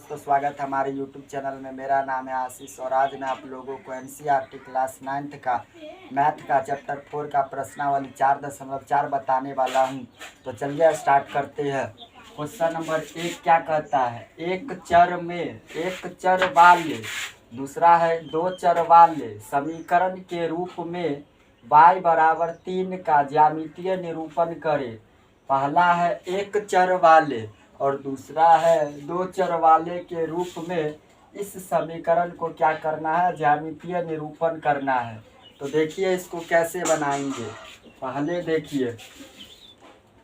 दोस्तों स्वागत है हमारे YouTube चैनल में। मेरा नाम है आशीष और आज मैं आप लोगों को NCERT क्लास 9th का मैथ का चैप्टर 4 का प्रश्नावली 4.4 बताने वाला हूं। तो चलिए स्टार्ट करते हैं। क्वेश्चन नंबर 1 क्या कहता है, एक चर में एक चर वाले, दूसरा है दो चर वाले समीकरण के रूप में y बराबर 3 का ज्यामितीय निरूपण करें। पहला है एक चर वाले और दूसरा है दो चर वाले के रूप में इस समीकरण को क्या करना है, ज्यामितीय निरूपण करना है। तो देखिए इसको कैसे बनाएंगे। पहले देखिए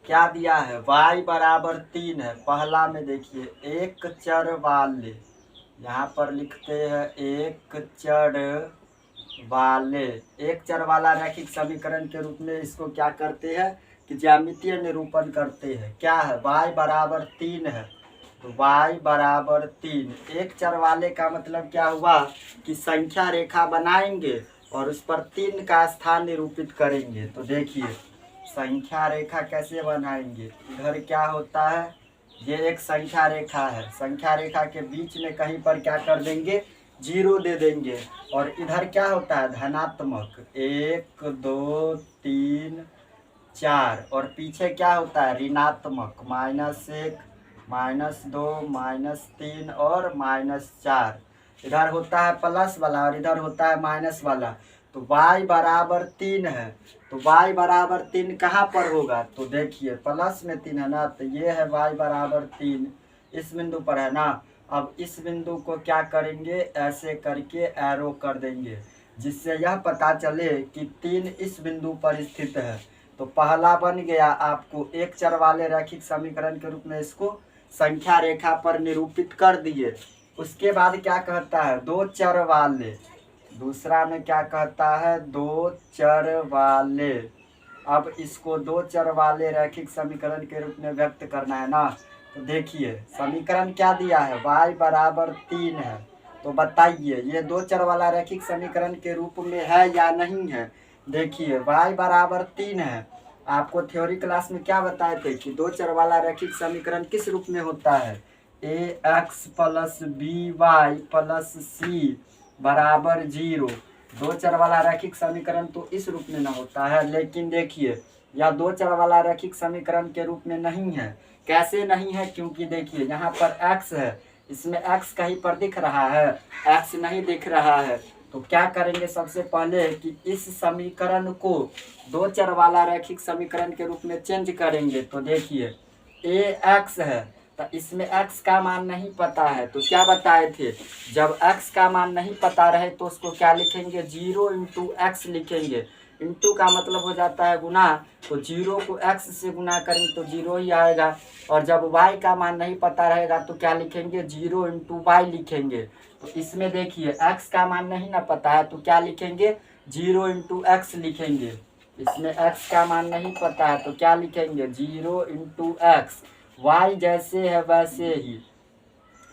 क्या दिया है, y बराबर 3 है। पहला में देखिए एक चर वाले, यहाँ पर लिखते हैं एक चर वाले, एक चर वाला रैखिक समीकरण के रूप में इसको क्या करते हैं कि ज्यामितीय निरूपण करते हैं। क्या है, y बराबर 3 है तो y बराबर 3। एक चर वाले का मतलब क्या हुआ कि संख्या रेखा बनाएंगे और उस पर 3 का स्थान निरूपित करेंगे। तो देखिए संख्या रेखा कैसे बनाएंगे। इधर क्या होता है, ये एक संख्या रेखा है, संख्या रेखा के बीच में कहीं पर क्या कर देंगे, 0 दे देंगे। और इधर क्या होता है, धनात्मक 1 2 3 4 और पीछे क्या होता है, ऋणात्मक -1 -2 -3 और -4। इधर होता है प्लस वाला और इधर होता है माइनस वाला। तो y बराबर 3 है तो y बराबर 3 कहाँ पर होगा, तो देखिए प्लस में 3 है ना, तो ये है y बराबर 3 इस बिंदु पर है ना। अब इस बिंदु को क्या करेंगे, ऐसे करके एरो कर देंगे जिससे यह पता चले कि 3 इस बिंदु पर स्थित है। तो पहला बन गया आपको एक चर वाले रैखिक समीकरण के रूप में, इसको संख्या रेखा पर निरूपित कर दिए। उसके बाद क्या कहता है, दो चर वाले, दूसरा में क्या कहता है, दो चर वाले। अब इसको दो चर वाले रैखिक समीकरण के रूप में व्यक्त करना है ना। तो देखिए समीकरण क्या दिया है, y बराबर 3 है। तो बताइए ये दो चर वाला रैखिक समीकरण के रूप में है या नहीं है। देखिए y बराबर 3 है। आपको थ्योरी क्लास में क्या बताए थे कि दो चर वाला रैखिक समीकरण किस रूप में होता है, ax + by + c बराबर 0। दो चर वाला रैखिक समीकरण तो इस रूप में ना होता है, लेकिन देखिए यह दो चर वाला रैखिक समीकरण के रूप में नहीं है। कैसे नहीं है, क्योंकि देखिए यहाँ पर x है, इसमें x कहीं पर दिख रहा है, x नहीं दिख रहा है। तो क्या करेंगे, सबसे पहले कि इस समीकरण को दो चर वाला रैखिक समीकरण के रूप में चेंज करेंगे। तो देखिए ax है तो इसमें x का मान नहीं पता है, तो क्या बताए थे, जब x का मान नहीं पता रहे तो उसको क्या लिखेंगे, 0 × x लिखेंगे। इंटू का मतलब हो जाता है गुना, तो 0 को x से गुना करेंगे तो 0 ही आएगा। और जब y का मान नहीं पता रहेगा तो क्या लिखेंगे, 0 × y लिखेंगे। तो इसमें देखिए x का मान नहीं ना पता है तो क्या लिखेंगे, 0 × x लिखेंगे। इसमें x का मान नहीं पता है तो क्या लिखेंगे, 0 × x। y जैसे है वैसे ही,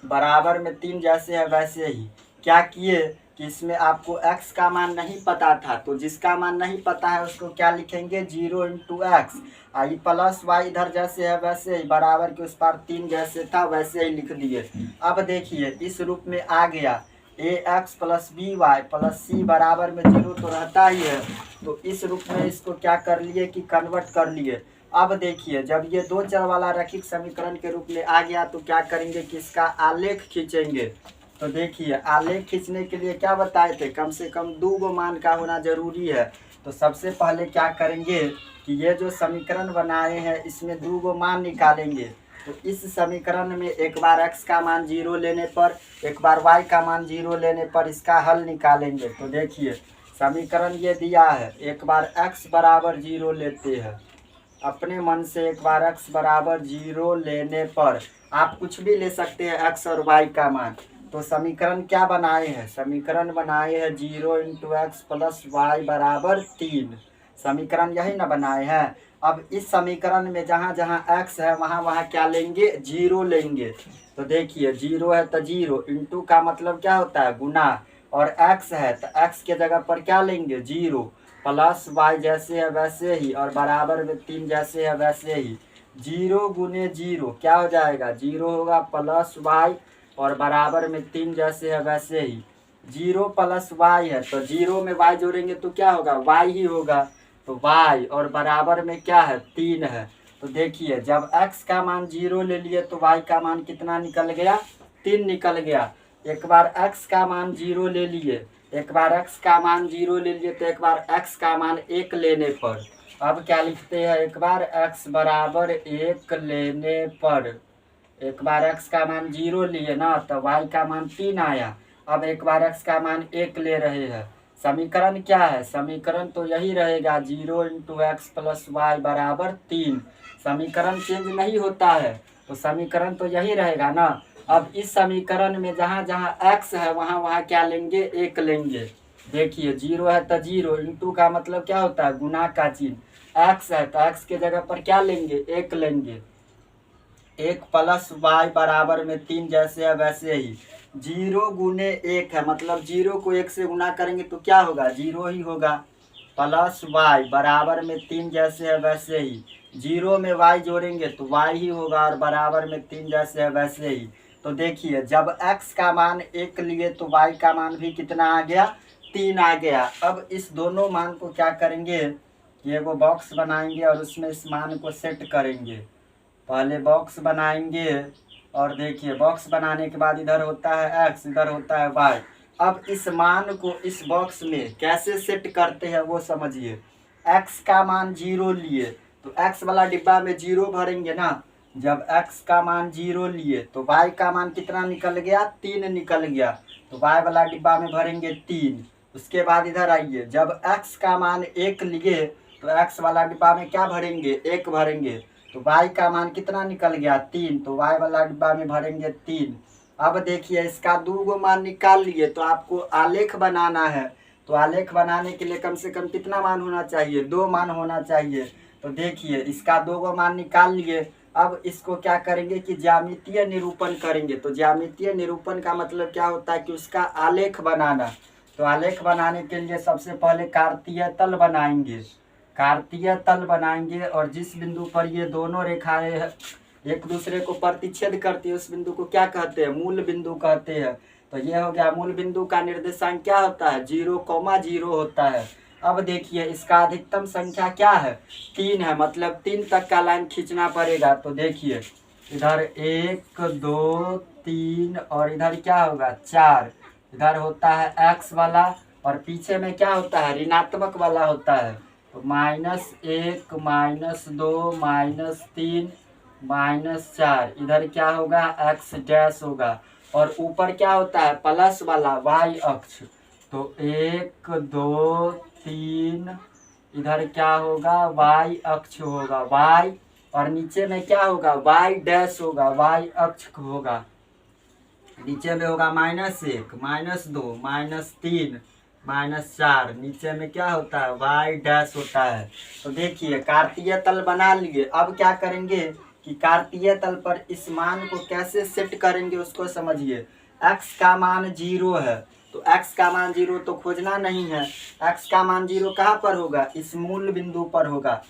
बराबर में 3 जैसे है वैसे ही क्या किए कि इसमें आपको x का मान नहीं पता था, तो जिसका मान नहीं पता है उसको क्या लिखेंगे, 0 × x। आई प्लस वाई इधर जैसे है वैसे ही, बराबर के उस पार 3 जैसे था वैसे ही लिख दिए। अब देखिए इस रूप में आ गया, ax + by + c बराबर में 0 तो रहता ही है। तो इस रूप में इसको क्या कर लिए कि कन्वर्ट कर लिए। अब देखिए जब ये दो चर वाला रैखिक समीकरण के रूप में आ गया तो क्या करेंगे कि इसका आलेख खींचेंगे। तो देखिए आलेख खींचने के लिए क्या बताए थे, कम से कम 2 गो मान का होना जरूरी है। तो सबसे पहले क्या करेंगे कि ये जो समीकरण बनाए हैं इसमें 2 गो मान निकालेंगे। तो इस समीकरण में एक बार x का मान 0 लेने पर, एक बार y का मान 0 लेने पर इसका हल निकालेंगे। तो देखिए समीकरण ये दिया है, एक बार x बराबर 0 लेते हैं अपने मन से, एक बार x बराबर 0 लेने पर आप कुछ भी ले सकते हैं x और y का मान। तो समीकरण क्या बनाए हैं, समीकरण बनाए हैं 0 × x + y बराबर 3। समीकरण यही ना बनाए हैं। अब इस समीकरण में जहाँ जहाँ x है वहाँ वहाँ क्या लेंगे, 0 लेंगे। तो देखिए 0 है तो 0, इंटू का मतलब क्या होता है, गुना, और x है तो x के जगह पर क्या लेंगे, 0, प्लस y जैसे है वैसे ही और बराबर में 3 जैसे है वैसे ही। 0 × 0 क्या हो जाएगा, 0 होगा, प्लस y और बराबर में 3 जैसे है वैसे ही 0 प्लस वाई है, तो 0 में वाई जोड़ेंगे तो क्या होगा, वाई ही होगा। तो वाई और बराबर में क्या है, 3 है। तो देखिए जब x का मान 0 ले लिए तो y का मान कितना निकल गया, 3 निकल गया। एक बार x का मान 0 ले लिए, एक बार x का मान 0 ले लिए तो एक बार x का मान 1 लेने पर अब क्या लिखते हैं, एक बार x बराबर 1 लेने पर एक बार x का मान 0 लिए ना तो y का मान 3 आया। अब एक बार x का मान 1 ले रहे हैं। समीकरण क्या है, समीकरण तो यही रहेगा 0 इंटू एक्स प्लस वाई बराबर 3। समीकरण चेंज नहीं होता है तो समीकरण तो यही रहेगा ना। अब इस समीकरण में जहाँ जहाँ x है वहाँ वहाँ क्या लेंगे, 1 लेंगे। देखिए 0 है तो 0, इंटू का मतलब क्या होता है, गुना का चिन्ह। x है तो x के जगह पर क्या लेंगे, 1 लेंगे। 1 प्लस वाई बराबर में 3 जैसे है वैसे ही 0 गुने 1 है, मतलब 0 को 1 से गुना करेंगे तो क्या होगा, 0 ही होगा। प्लस वाई बराबर में 3 जैसे है वैसे ही 0 में वाई जोड़ेंगे तो वाई ही होगा और बराबर में 3 जैसे है वैसे ही। तो देखिए जब x का मान 1 लिए तो y का मान भी कितना आ गया, 3 आ गया। अब इस दोनों मान को क्या करेंगे, ये वो बॉक्स बनाएंगे और उसमें इस मान को सेट करेंगे। पहले बॉक्स बनाएंगे और देखिए बॉक्स बनाने के बाद इधर होता है x, इधर होता है y। अब इस मान को इस बॉक्स में कैसे सेट करते हैं वो समझिए। x का मान 0 लिए तो x वाला डिब्बा में 0 भरेंगे ना। जब x का मान 0 लिए तो y का मान कितना निकल गया, 3 निकल गया। तो y वाला डिब्बा में भरेंगे 3। उसके बाद इधर आइए, जब x का मान 1 लिए तो x वाला डिब्बा में क्या भरेंगे, 1 भरेंगे। तो y का मान कितना निकल गया, 3। तो y वाला डिब्बा में भरेंगे 3। अब देखिए इसका 2 मान निकाल लिए तो आपको आलेख बनाना है। तो आलेख बनाने के लिए कम से कम कितना मान होना चाहिए, 2 मान होना चाहिए। तो देखिए इसका 2 मान निकाल लिए। अब इसको क्या करेंगे कि ज्यामितीय निरूपण करेंगे। तो ज्यामितीय निरूपण का मतलब क्या होता है कि उसका आलेख बनाना। तो आलेख बनाने के लिए सबसे पहले कार्तीय तल बनाएंगे। कार्तीय तल बनाएंगे और जिस बिंदु पर ये दोनों रेखाएं एक दूसरे को प्रतिच्छेद करती है उस बिंदु को क्या कहते हैं, मूल बिंदु कहते हैं। तो ये हो गया, मूल बिंदु का निर्देशांक क्या होता है, 0,0 होता है। अब देखिए इसका अधिकतम संख्या क्या है, 3 है, मतलब 3 तक का लाइन खींचना पड़ेगा। तो देखिए इधर 1 2 3 और इधर क्या होगा, 4। इधर होता है x वाला और पीछे में क्या होता है, ऋणात्मक वाला होता है। तो -1 -2 -3 -4 इधर क्या होगा, x डैश होगा। और ऊपर क्या होता है, प्लस वाला y अक्ष। तो 1 2 3 इधर क्या होगा, y अक्ष होगा y, और नीचे में क्या होगा, y डैश होगा, y अक्ष होगा। नीचे में होगा -1 -2 -3 -4, नीचे में क्या होता है, y डैश होता है। तो देखिए कार्तीय तल बना लिए। अब क्या करेंगे कि कार्तीय तल पर इस मान को कैसे सेट करेंगे उसको समझिए। x का मान 0 है तो x का मान 0 तो खोजना नहीं है। x का मान 0 कहाँ पर होगा, इस मूल बिंदु पर होगा।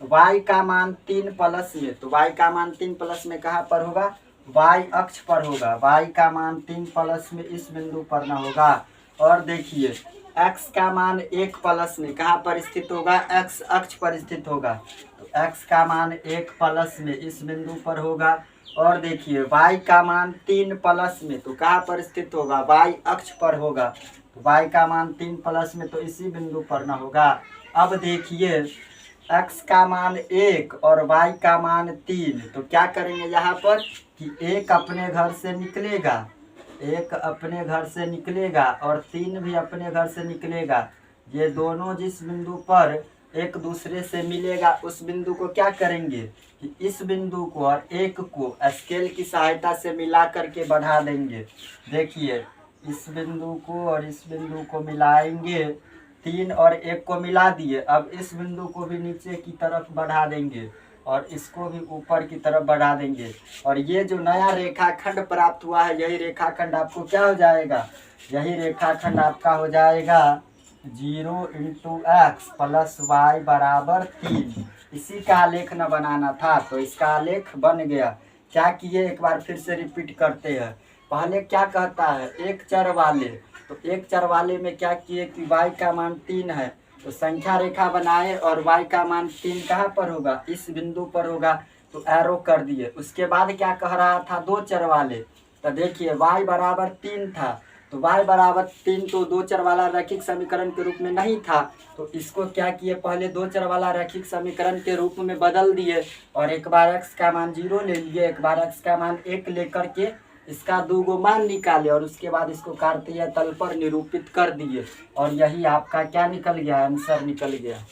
y का मान 3 प्लस में, तो y का मान 3 प्लस में कहाँ पर होगा, y अक्ष पर होगा। y का मान 3 प्लस में इस बिंदु पर ना होगा। और देखिए x का मान 1 प्लस में कहाँ पर स्थित होगा, x अक्ष पर स्थित होगा। तो x का मान 1 प्लस में इस बिंदु पर होगा। और देखिए y का मान 3 प्लस में तो कहाँ पर स्थित होगा, y अक्ष पर होगा। तो y का मान 3 प्लस में तो इसी बिंदु पर ना होगा। अब देखिए x का मान 1 और y का मान 3, तो क्या करेंगे यहाँ पर कि 1 अपने घर से निकलेगा, 1 अपने घर से निकलेगा और 3 भी अपने घर से निकलेगा। ये दोनों जिस बिंदु पर एक दूसरे से मिलेगा उस बिंदु को क्या करेंगे कि इस बिंदु को और 1 को स्केल की सहायता से मिला करके बढ़ा देंगे। देखिए इस बिंदु को और इस बिंदु को मिलाएंगे, 3 और 1 को मिला दिए। अब इस बिंदु को भी नीचे की तरफ बढ़ा देंगे और इसको भी ऊपर की तरफ बढ़ा देंगे। और ये जो नया रेखाखंड प्राप्त हुआ है यही रेखाखंड आपको क्या हो जाएगा, यही रेखाखंड आपका हो जाएगा 0 इंटू एक्स प्लस वाई बराबर 3। इसी का आलेख न बनाना था तो इसका आलेख बन गया। क्या किए, एक बार फिर से रिपीट करते हैं। पहले क्या कहता है, एक चर वाले, तो एक चर वाले में क्या किए कि y का मान 3 है, तो संख्या रेखा बनाए और y का मान 3 कहाँ पर होगा, इस बिंदु पर होगा, तो एरो कर दिए। उसके बाद क्या कह रहा था, दो चर वाले, तो देखिए y बराबर 3 था, तो y बराबर 3 तो दो चर वाला रैखिक समीकरण के रूप में नहीं था, तो इसको क्या किए, पहले दो चर वाला रैखिक समीकरण के रूप में बदल दिए और एक बार x का मान 0 ले लिए, एक बार x का मान 1 लेकर के इसका दो गो मान निकाले और उसके बाद इसको कार्तीय तल पर निरूपित कर दिए और यही आपका क्या निकल गया, आंसर निकल गया।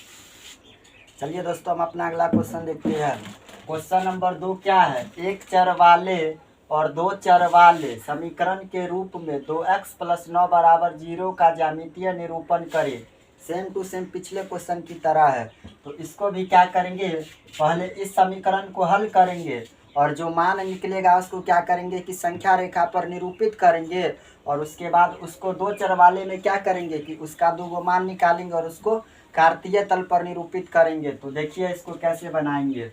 चलिए दोस्तों, हम अपना अगला क्वेश्चन देखते हैं। क्वेश्चन नंबर 2 क्या है, एक चर वाले और दो चर वाले समीकरण के रूप में 2x + 9 = 0 का ज्यामितीय निरूपण करें। सेम टू सेम पिछले क्वेश्चन की तरह है, तो इसको भी क्या करेंगे, पहले इस समीकरण को हल करेंगे और जो मान निकलेगा उसको क्या करेंगे कि संख्या रेखा पर निरूपित करेंगे और उसके बाद उसको दो चर वाले में क्या करेंगे कि उसका दो गो मान निकालेंगे और उसको कार्तीय तल पर निरूपित करेंगे। तो देखिए इसको कैसे बनाएंगे।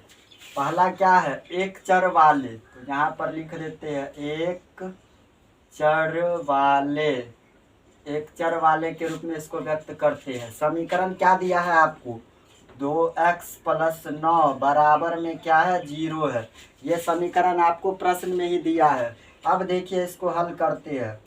पहला क्या है, एक चर वाले, तो यहाँ पर लिख देते हैं एक चर वाले, एक चर वाले के रूप में इसको व्यक्त करते हैं। समीकरण क्या दिया है आपको, 2x + 9 बराबर में क्या है, 0 है। ये समीकरण आपको प्रश्न में ही दिया है। अब देखिए इसको हल करते हैं।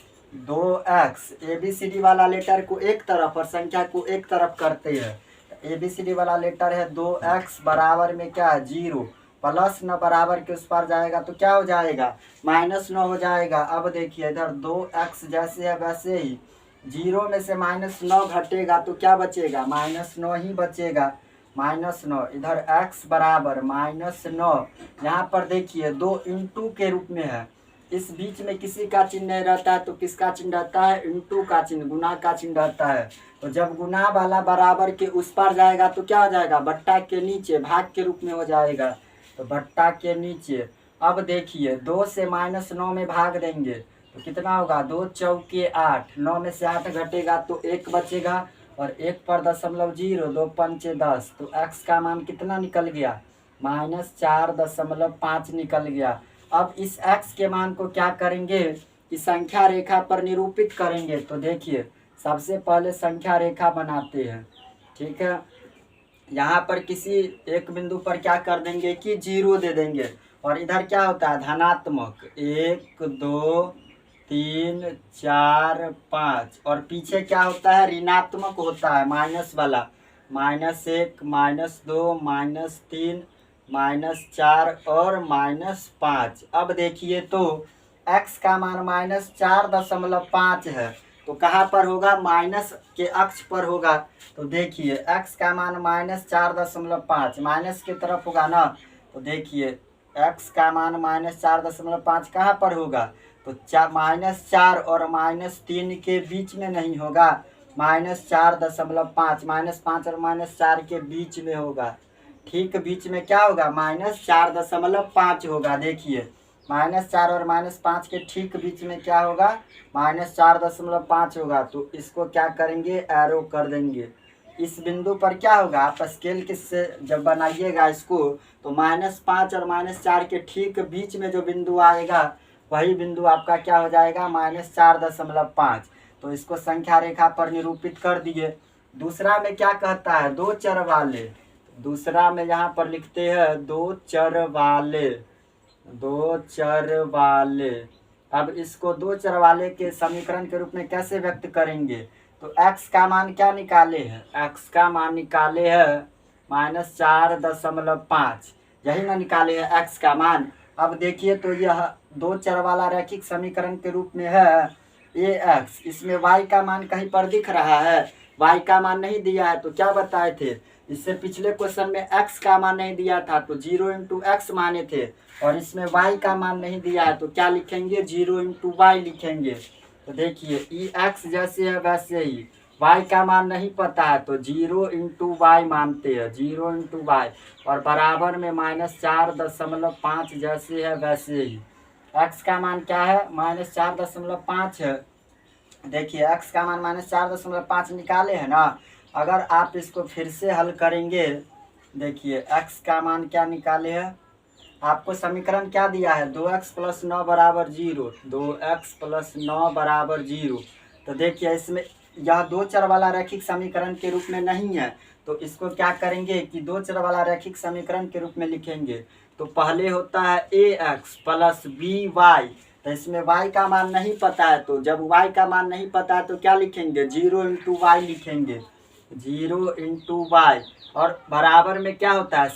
2x, ABCD वाला लेटर को एक तरफ और संख्या को एक तरफ करते हैं। ABCD वाला लेटर है 2x बराबर में क्या है, 0, प्लस 9 बराबर के उस पार जाएगा तो क्या हो जाएगा, -9 हो जाएगा। अब देखिए इधर 2x जैसे है वैसे ही 0 में से -9 घटेगा तो क्या बचेगा, -9 ही बचेगा, -9। इधर x बराबर -9, यहाँ पर देखिए 2 इंटू के रूप में है, इस बीच में किसी का चिन्ह नहीं रहता है तो किसका चिन्ह रहता है, इंटू का चिन्ह, गुना का चिन्ह रहता है। तो जब गुना वाला बराबर के उस पार जाएगा तो क्या हो जाएगा, बट्टा के नीचे भाग के रूप में हो जाएगा, तो बट्टा के नीचे। अब देखिए 2 से -9 में भाग देंगे तो कितना होगा, 2 चौके 8, 9 में से 8 घटेगा तो 1 बचेगा और 1 पर 0.0, 2 पंचे 10, तो x का मान कितना निकल गया, -4.5 निकल गया। अब इस x के मान को क्या करेंगे कि संख्या रेखा पर निरूपित करेंगे। तो देखिए सबसे पहले संख्या रेखा बनाते हैं, ठीक है। यहाँ पर किसी एक बिंदु पर क्या कर देंगे कि 0 दे देंगे और इधर क्या होता है, धनात्मक 1 2 3 4 5 और पीछे क्या होता है, ऋणात्मक होता है, माइनस वाला, -1 -2 -3 -4 और -5। अब देखिए तो x का मान -4.5 है, तो कहाँ पर होगा, माइनस के अक्ष पर होगा। तो देखिए x का मान -4.5 माइनस की तरफ होगा ना, तो देखिए x का मान -4.5 कहाँ पर होगा, तो -4 और -3 के बीच में नहीं होगा, -4.5, -5 और -4 के बीच में होगा, ठीक बीच में क्या होगा, -4.5 होगा। देखिए -4 और -5 के ठीक बीच में क्या होगा, -4.5 होगा। तो इसको क्या करेंगे, एरो कर देंगे। इस बिंदु पर क्या होगा, आप स्केल किससे जब बनाइएगा इसको तो -5 और -4 के ठीक बीच में जो बिंदु आएगा वही बिंदु आपका क्या हो जाएगा, -4.5। तो इसको संख्या रेखा पर निरूपित कर दिए। दूसरा में क्या कहता है, दो चर वाले, दूसरा में यहाँ पर लिखते हैं दो चर वाले, दो चर वाले। अब इसको दो चर वाले के समीकरण के रूप में कैसे व्यक्त करेंगे, तो x का मान क्या निकाले हैं, x का मान निकाले हैं -4.5, यही ना निकाले हैं x का मान। अब देखिए तो यह दो चर वाला रैखिक समीकरण के रूप में है ax, इसमें y का मान कहीं पर दिख रहा है, y का मान नहीं दिया है। तो क्या बताए थे, इससे पिछले क्वेश्चन में x का मान नहीं दिया था तो 0 × x माने थे, और इसमें y का मान नहीं दिया है तो क्या लिखेंगे, 0 × y लिखेंगे। तो देखिए x जैसे है वैसे ही, y का मान नहीं पता है तो 0 × y मानते हैं, 0 × y, और बराबर में -4.5 जैसे है वैसे ही। x का मान क्या है, -4.5 है। देखिए x का मान -4.5 निकाले है ना। अगर आप इसको फिर से हल करेंगे, देखिए x का मान क्या निकाले है, आपको समीकरण क्या दिया है, 2x + 9 बराबर 0, 2x + 9 बराबर 0। तो देखिए इसमें यह दो चर वाला रैखिक समीकरण के रूप में नहीं है, तो इसको क्या करेंगे कि दो चर वाला रैखिक समीकरण के रूप में लिखेंगे। तो पहले होता है ax + by, तो इसमें y का मान नहीं पता है, तो जब y का मान नहीं पता है तो क्या लिखेंगे, 0 × y लिखेंगे, 0 × y। और बराबर में क्या होता है,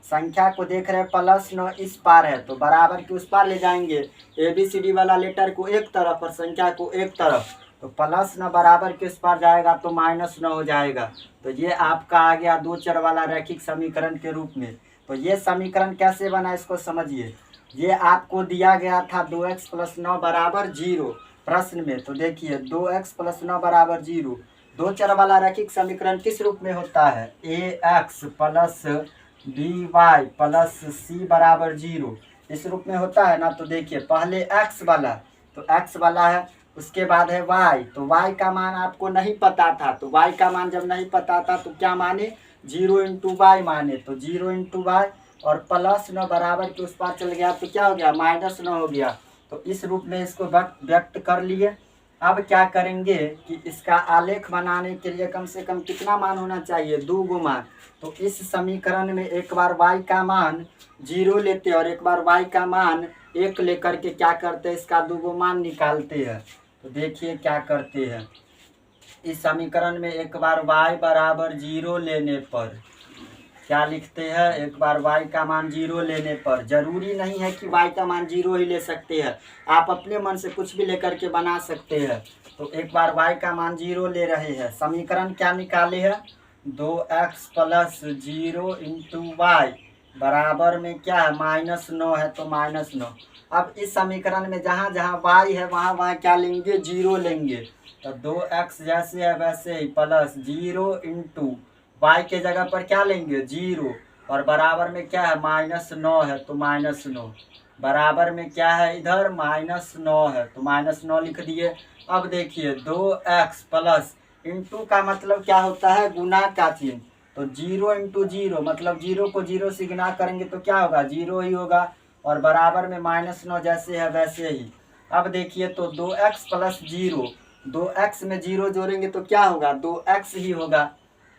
संख्या को देख रहे हैं +9 इस पार है, तो बराबर के उस पार ले जाएंगे, ABCD वाला लेटर को एक तरफ और संख्या को एक तरफ, तो +9 बराबर के उस पार जाएगा तो -9 हो जाएगा। तो ये आपका आ गया दो चर वाला रैखिक समीकरण के रूप में। तो ये समीकरण कैसे बना इसको समझिए। ये आपको दिया गया था 2x + 9 बराबर 0 प्रश्न में। तो देखिए 2x + 9 बराबर 0, दो चर वाला रैखिक समीकरण किस रूप में होता है, ax + by + c बराबर 0, इस रूप में होता है ना। तो देखिए पहले x वाला, तो x वाला है, उसके बाद है y, तो y का मान आपको नहीं पता था, तो y का मान जब नहीं पता था तो क्या माने, 0 × y माने, तो 0 × y और +9 बराबर के उस पार चल गया तो क्या हो गया, -9 हो गया। तो इस रूप में इसको व्यक्त कर लिए। अब क्या करेंगे कि इसका आलेख बनाने के लिए कम से कम कितना मान होना चाहिए, 2 गो मान। तो इस समीकरण में एक बार y का मान 0 लेते और एक बार y का मान 1 लेकर के क्या करते हैं, इसका 2 गो मान निकालते हैं। तो देखिए क्या करते हैं, इस समीकरण में एक बार y बराबर 0 लेने पर क्या लिखते हैं, एक बार y का मान 0 लेने पर, जरूरी नहीं है कि y का मान 0 ही ले सकते हैं, आप अपने मन से कुछ भी लेकर के बना सकते हैं। तो एक बार y का मान 0 ले रहे हैं, समीकरण क्या निकाले हैं, 2x + 0 × y बराबर में क्या है, -9 है, तो -9। अब इस समीकरण में जहाँ जहाँ y है वहाँ क्या लेंगे, 0 लेंगे। तो 2x जैसे है वैसे ही +0 × y के जगह पर क्या लेंगे, 0, और बराबर में क्या है, -9 है, तो -9 बराबर में क्या है, इधर -9 है, तो -9 लिख दिए। अब देखिए 2x + इंटू का मतलब क्या होता है, गुना का चिन्ह, तो 0 × 0 मतलब 0 को 0 से गुना करेंगे तो क्या होगा, 0 ही होगा, और बराबर में -9 जैसे है वैसे ही। अब देखिए तो 2x + 0, 2x में 0 जोड़ेंगे तो क्या होगा, 2x ही होगा,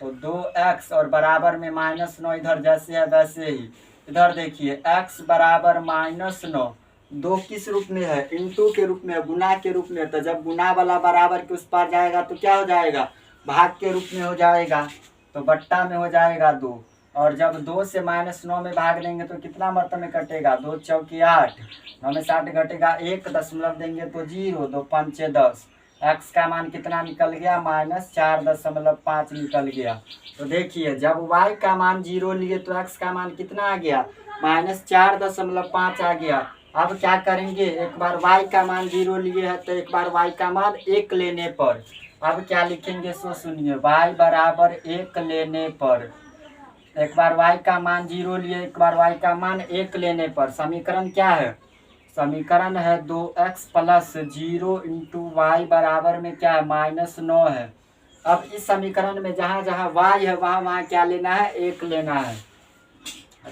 तो 2x और बराबर में -9 इधर जैसे है वैसे ही। इधर देखिए x बराबर -9, 2 किस रूप में है, इंटू के रूप में, गुना के रूप में, तो जब गुना वाला बराबर के उस पार जाएगा तो क्या हो जाएगा, भाग के रूप में हो जाएगा, तो बट्टा में हो जाएगा 2, और जब 2 से -9 में भाग देंगे तो कितना मर्तबा में कटेगा, 2 चौके 8, 9 में 60 घटेगा, 1 दशमलव देंगे तो 0, 2 पंचे 10, x का मान कितना निकल गया, -4.5 निकल गया। तो देखिए जब y का मान 0 लिए तो x का मान कितना आ गया, -4.5 आ गया। अब क्या करेंगे, एक बार y का मान 0 लिए है तो एक बार y का मान 1 लेने पर, अब क्या लिखेंगे सो सुनिए, y बराबर 1 लेने पर, एक बार y का मान 0 लिए, एक बार y का मान 1 लेने पर, समीकरण क्या है, समीकरण है 2x + 0 × y बराबर में क्या है, -9 है। अब इस समीकरण में जहाँ जहाँ y है वहाँ क्या लेना है, 1 लेना है।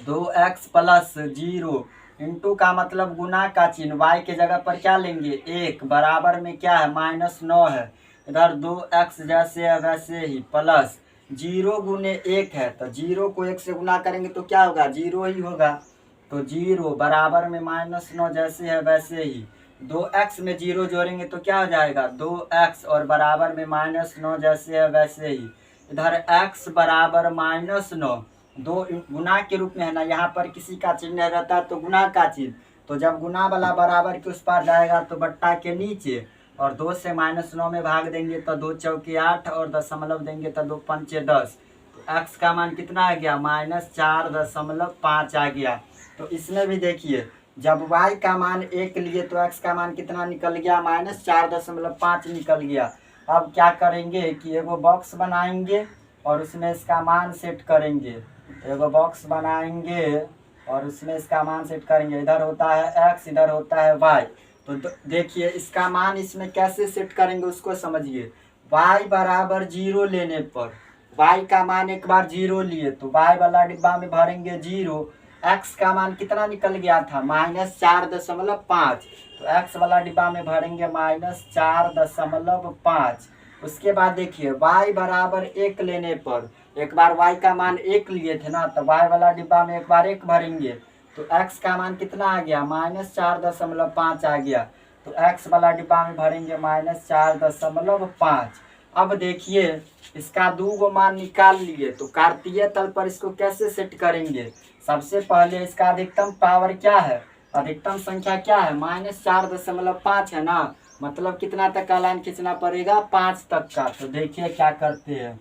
2x + 0 इंटू का मतलब गुना का चिन्ह, y के जगह पर क्या लेंगे, 1, बराबर में क्या है, -9 है, इधर 2x जैसे है वैसे ही, प्लस 0 × 1 है, तो 0 को 1 से गुना करेंगे तो क्या होगा, 0 ही होगा, तो 0 बराबर में -9 जैसे है वैसे ही। 2x में 0 जोड़ेंगे तो क्या हो जाएगा, 2x, और बराबर में -9 जैसे है वैसे ही। इधर x बराबर -9, 2 गुना के रूप में है ना, यहाँ पर किसी का चिन्ह रहता है तो गुना का चिन्ह, तो जब गुना वाला बराबर के उस पार जाएगा तो बट्टा के नीचे, और 2 से -9 में भाग देंगे तो 2 चौके 8, और दशमलव देंगे तो 2 पंचे 10, तो x का मान कितना आ गया, -4.5 आ गया। तो इसमें भी देखिए जब y का मान 1 लिए तो x का मान कितना निकल गया, -4.5 निकल गया। अब क्या करेंगे कि एगो बॉक्स बनाएंगे और उसमें इसका मान सेट करेंगे, एगो बॉक्स बनाएंगे और उसमें इसका मान सेट करेंगे, इधर होता है x, इधर होता है y। तो देखिए इसका मान इसमें कैसे सेट करेंगे उसको समझिए। y बराबर 0 लेने पर, y का मान एक बार 0 लिए तो y वाला डिब्बा में भरेंगे 0, x का मान कितना निकल गया था, -4.5। तो x वाला डिब्बा में भरेंगे -4.5। उसके बाद देखिए y बराबर 1 लेने पर, एक बार y का मान 1 लिए थे ना, तो y वाला डिब्बा में एक बार 1 भरेंगे तो x का मान कितना आ गया, -4.5 आ गया। तो x वाला डिब्बा में भरेंगे -4.5। अब देखिए इसका 2 मान निकाल लिए, तो कार्तीय तल पर इसको कैसे सेट करेंगे। सबसे पहले इसका अधिकतम पावर क्या है, अधिकतम संख्या क्या है, -4.5 है ना, मतलब कितना तक का लाइन खींचना पड़ेगा, 5 तक का। तो देखिए क्या करते हैं,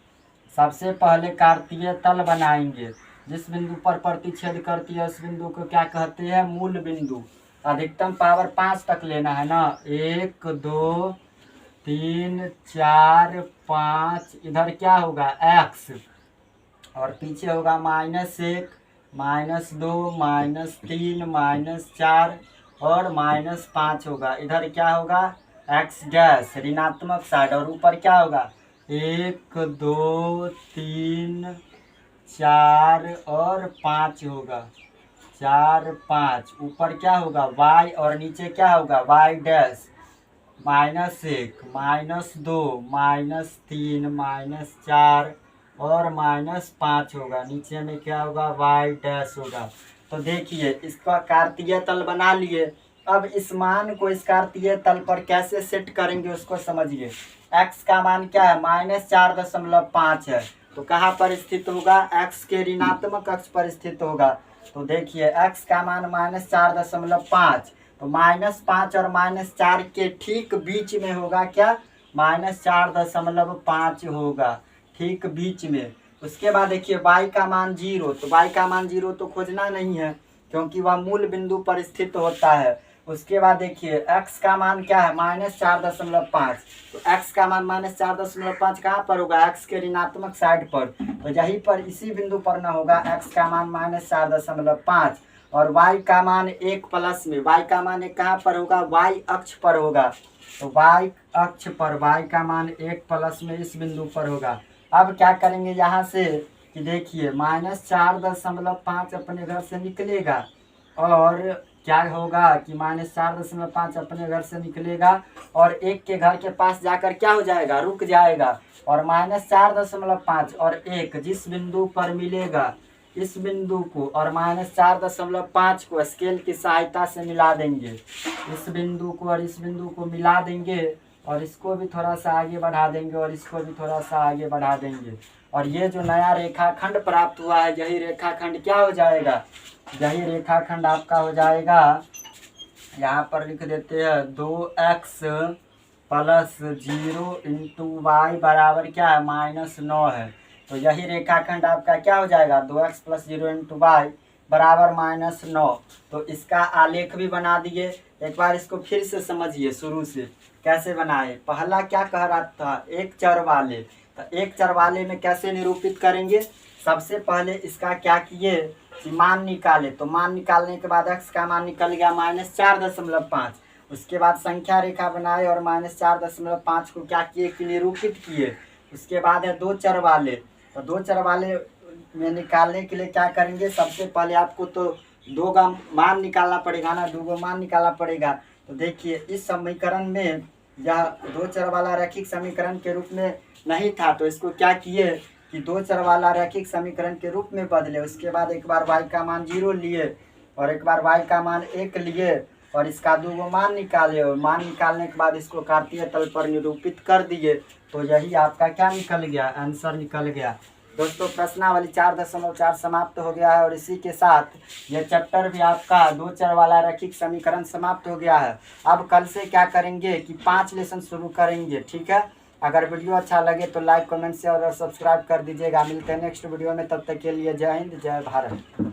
सबसे पहले कार्तीय तल बनाएंगे। जिस बिंदु पर प्रतिच्छेद करती है उस बिंदु को क्या कहते हैं, मूल बिंदु। अधिकतम पावर 5 तक लेना है ना, 1 2 3 4 5, इधर क्या होगा x और पीछे होगा -1 -2 -3 -4 और -5 होगा। इधर क्या होगा x डैश ऋणात्मक साइड, और ऊपर क्या होगा 1 2 3 4 और 5 होगा, 4 5। ऊपर क्या होगा y और नीचे क्या होगा y डैश, -1 -2 -3 -4 और -5 होगा। नीचे में क्या होगा y डैश होगा। तो देखिए इसका कार्तीय तल बना लिए। अब इस मान को इस कार्तीय तल पर कैसे सेट करेंगे उसको समझिए। x का मान क्या है, -4.5 है, तो कहाँ पर स्थित होगा, x के ऋणात्मक अक्ष पर स्थित होगा। तो देखिए x का मान -4.5, तो -5 और -4 के ठीक बीच में होगा क्या, -4.5 होगा, ठीक बीच में। उसके बाद देखिए y का मान 0, तो y का मान 0 तो खोजना नहीं है क्योंकि वह मूल बिंदु पर स्थित होता है। उसके बाद देखिए x का मान क्या है, -4.5, तो x का मान -4.5 कहाँ पर होगा, x के ऋणात्मक साइड पर, तो यहीं पर इसी बिंदु पर ना होगा x का मान -4.5। और y का मान 1 प्लस में, y का मान 1 कहाँ पर होगा, y अक्ष पर होगा, तो y अक्ष पर y का मान 1 प्लस में इस बिंदु पर होगा। अब क्या करेंगे यहाँ से कि देखिए -4.5 अपने घर से निकलेगा, और क्या होगा कि -4.5 अपने घर से निकलेगा और 1 के घर के पास जाकर क्या हो जाएगा, रुक जाएगा। और -4.5 और 1 जिस बिंदु पर मिलेगा इस बिंदु को और -4.5 को स्केल की सहायता से मिला देंगे। इस बिंदु को और इस बिंदु को मिला देंगे और इसको भी थोड़ा सा आगे बढ़ा देंगे और इसको भी थोड़ा सा आगे बढ़ा देंगे। और ये जो नया रेखाखंड प्राप्त हुआ है यही रेखाखंड क्या हो जाएगा, यही रेखाखंड आपका हो जाएगा, यहाँ पर लिख देते हैं 2x + 0 × y बराबर क्या है, -9 है। तो यही रेखाखंड आपका क्या हो जाएगा, 2x + 0 × y बराबर -9। तो इसका आलेख भी बना दिए। एक बार इसको फिर से समझिए शुरू से कैसे बनाए। पहला क्या कह रहा था, एक चर वाले, तो एक चर वाले में कैसे निरूपित करेंगे। सबसे पहले इसका क्या किए कि मान निकाले, तो मान निकालने के बाद x का मान निकल गया -4.5। उसके बाद संख्या रेखा बनाए और -4.5 को क्या किए कि निरूपित किए। उसके बाद है दो चर वाले, तो दो चर वाले में निकालने के लिए क्या करेंगे, सबसे पहले आपको तो 2 का मान निकालना पड़ेगा ना, 2 मान निकालना पड़ेगा। तो देखिए इस समीकरण में यह 2 चर वाला रैखिक समीकरण के रूप में नहीं था, तो इसको क्या किए कि 2 चर वाला रैखिक समीकरण के रूप में बदले। उसके बाद एक बार y का मान 0 लिए और एक बार y का मान 1 लिए और इसका 2 मान निकाले, और मान निकालने के बाद इसको कार्तीय तल पर निरूपित कर दिए। तो यही आपका क्या निकल गया, आंसर निकल गया। दोस्तों प्रश्नावली 4.4 समाप्त हो गया है और इसी के साथ यह चैप्टर भी आपका 2 चर वाला रैखिक समीकरण समाप्त हो गया है। अब कल से क्या करेंगे कि 5 लेसन शुरू करेंगे, ठीक है। अगर वीडियो अच्छा लगे तो लाइक कमेंट शेयर और सब्सक्राइब कर दीजिएगा। मिलते हैं नेक्स्ट वीडियो में, तब तक के लिए जय हिंद जय भारत।